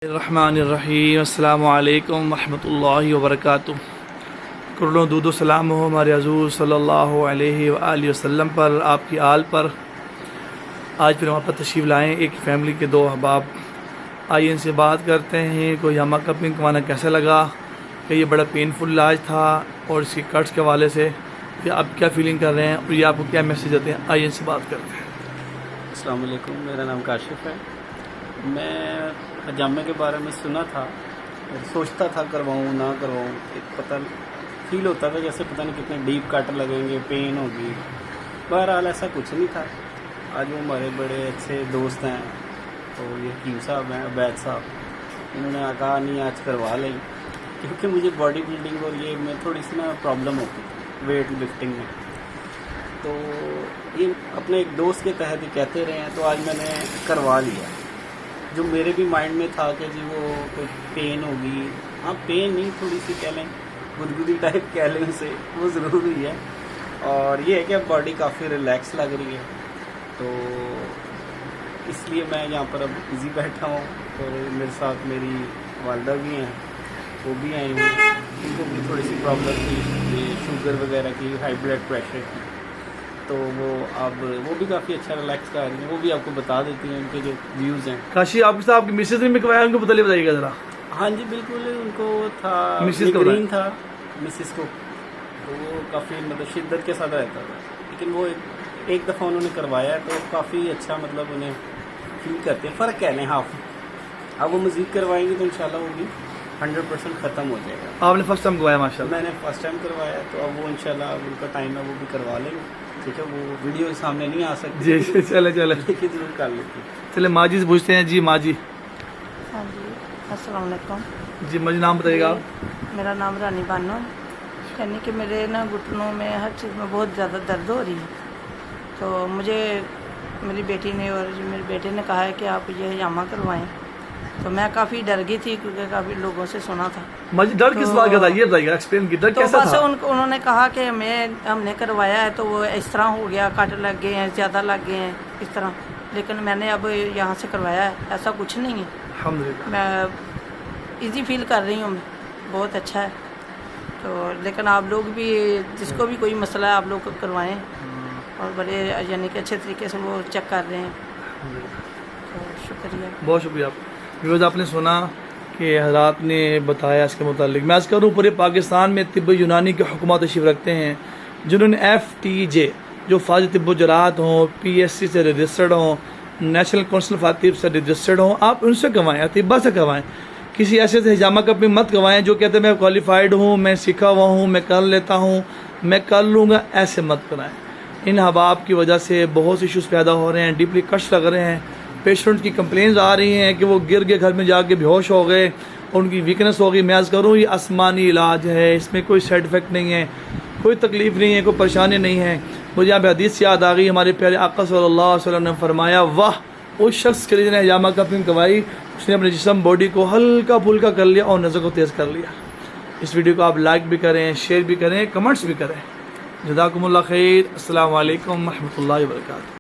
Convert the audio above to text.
रहमानिर्रहीम अस्सलामु अलैकुम रहमतुल्लाहि व बरकातुहू। करोड़ों दूदो सलाम हो हमारे हज़ूर सल्लल्लाहु अलैहि व आलिहि वसल्लम पर, आपकी आल पर। आज फिर हमारे पास तशरीफ़ लाएँ एक फ़ैमिली के दो अहबाब। आइए इनसे बात करते हैं कोई हमा कपिंग करवाना कैसा लगा, कि ये बड़ा पेनफुल इलाज था और इसकी कट्स के हवाले से कि आप क्या फ़ीलिंग कर रहे हैं और ये आपको क्या मैसेज देते हैं। आइए इनसे बात करते हैं। अस्सलाम वालेकुम, मेरा नाम काशिफ़ है। मैं पजामे के बारे में सुना था और सोचता था करवाऊँ ना करवाऊँ, एक पता फील होता था जैसे पता नहीं कितने डीप कट लगेंगे, पेन होगी। बहरहाल ऐसा कुछ नहीं था। आज वो हमारे बड़े अच्छे दोस्त हैं, तो ये हकीम साहब हैं, अवैध साहब, इन्होंने कहा नहीं आज करवा लें, क्योंकि मुझे बॉडी बिल्डिंग और ये में थोड़ी सी ना प्रॉब्लम होती थी वेट लिफ्टिंग में। तो ये अपने एक दोस्त के तहत ही कहते रहे हैं, तो आज मैंने करवा लिया। जो मेरे भी माइंड में था कि जी वो कोई पेन होगी, हाँ पेन नहीं, थोड़ी सी कह लें गुदगुदी टाइप कह लें उसे, वो ज़रूर हुई है। और ये है कि अब बॉडी काफ़ी रिलैक्स लग रही है, तो इसलिए मैं यहाँ पर अब इजी बैठा हूँ। और मेरे साथ मेरी वालदा भी हैं, वो भी आई हुई हैं। उनको भी थोड़ी सी प्रॉब्लम थी, ये शुगर वगैरह की, हाई ब्लड प्रेशर की, तो वो अब वो भी काफ़ी अच्छा रिलैक्स कर रही हैं। वो भी आपको बता देती हैं उनके जो व्यूज़ हैं। काशी आपके साथ आपकी मिसेज ने भी करवाया, उनको बताइएगा ज़रा। हाँ जी बिल्कुल, उनको था मिसेज था मिसिस को, तो वो काफ़ी मतलब शिद्दत के साथ रहता था, लेकिन वो एक दफ़ा उन्होंने करवाया तो काफ़ी अच्छा मतलब उन्हें फील करते हैं, फ़र्क कह लें हाफ। अब वो मज़ीद करवाएंगे तो इंशाल्लाह वो भी 100% ख़त्म हो जाएगा। आपने फर्स्ट टाइम करवाया? माशाल्लाह मैंने फ़र्स्ट टाइम करवाया, तो अब वो इंशाल्लाह अब उनका टाइम है वो भी करवा लेंगे। ठीक है, वो वीडियो के सामने नहीं आ सकती जी, चले लेकिन जरूर कर लेती। चले माँ जी से पूछते हैं। जी माँ जी। हाँ जी, अस्सलाम वालेकुम। जी माँ जी, नाम बताइएगा आप। मेरा नाम रानी बानो। यानी कि मेरे ना घुटनों में हर चीज़ में बहुत ज़्यादा दर्द हो रही है, तो मुझे मेरी बेटी ने और मेरे बेटे ने कहा है कि आप ये हजामा करवाएं। तो मैं काफ़ी डर गई थी, क्योंकि काफ़ी लोगों से सुना था। माँ जी डर किस बात का था, ये बताइएगा, एक्सप्लेन की डर तो कैसा बस था? उन्होंने कहा कि हमने करवाया है तो वो इस तरह हो गया, कट लग गए हैं, ज़्यादा लग गए हैं इस तरह। लेकिन मैंने अब यहाँ से करवाया है, ऐसा कुछ नहीं है। अल्हम्दुलिल्लाह मैं इजी फील कर रही हूँ, मैं बहुत अच्छा है। तो लेकिन आप लोग भी, जिसको भी कोई मसला है, आप लोग करवाएं, और बड़े यानी कि अच्छे तरीके से वो चेक कर रहे हैं, तो शुक्रिया, बहुत शुक्रिया। व्यूअर्स, आपने सुना कि हज़रात ने बताया इसके मुतालिक। मैं आज करूँ पूरे पाकिस्तान में तिब्ब यूनानी के हुक्मा तशरीफ़ रखते हैं, जिन्होंने FTJ जो फ़ाज़ तिब्ब जरात हों, PSC से रजिस्टर्ड हों, नेशनल काउंसिल फॉर तिब्ब से रजिस्टर्ड हों, आप उनसे करवाएं, अतिब्बा से करवाएं। किसी ऐसे से हिजामा कपिंग मत करवाएं जो कहते हैं मैं क्वालिफाइड हूँ, मैं सीखा हुआ हूँ, मैं कर लेता हूँ, मैं कर लूँगा, ऐसे मत कराएं। इन हबाब की वजह से बहुत से इशूज़ पैदा हो रहे हैं, डीपली कष्ट लग रहे हैं। पेशेंट की कंप्लेंट्स आ रही हैं कि वो गिर के घर में जाके बेहोश हो गए और उनकी वीकनेस हो गई। मैं आज करूँ ये आसमानी इलाज है, इसमें कोई साइड इफ़ेक्ट नहीं है, कोई तकलीफ़ नहीं है, कोई परेशानी नहीं है। मुझे यहाँ पे हदीस याद आ गई, हमारे प्यारे आका सल्लल्लाहु अलैहि वसल्लम ने फरमाया, वाह उस शख्स के लिए जिन्हें हिजामा कपिंग करवाई, उसने अपने जिस्म बॉडी को हल्का फुल्का कर लिया और नज़र को तेज़ कर लिया। इस वीडियो को आप लाइक भी करें, शेयर भी करें, कमेंट्स भी करें। जज़ाकुमुल्लाह खैर। अस्सलामु अलैकुम रहमतुल्लाहि व बरकातुहू।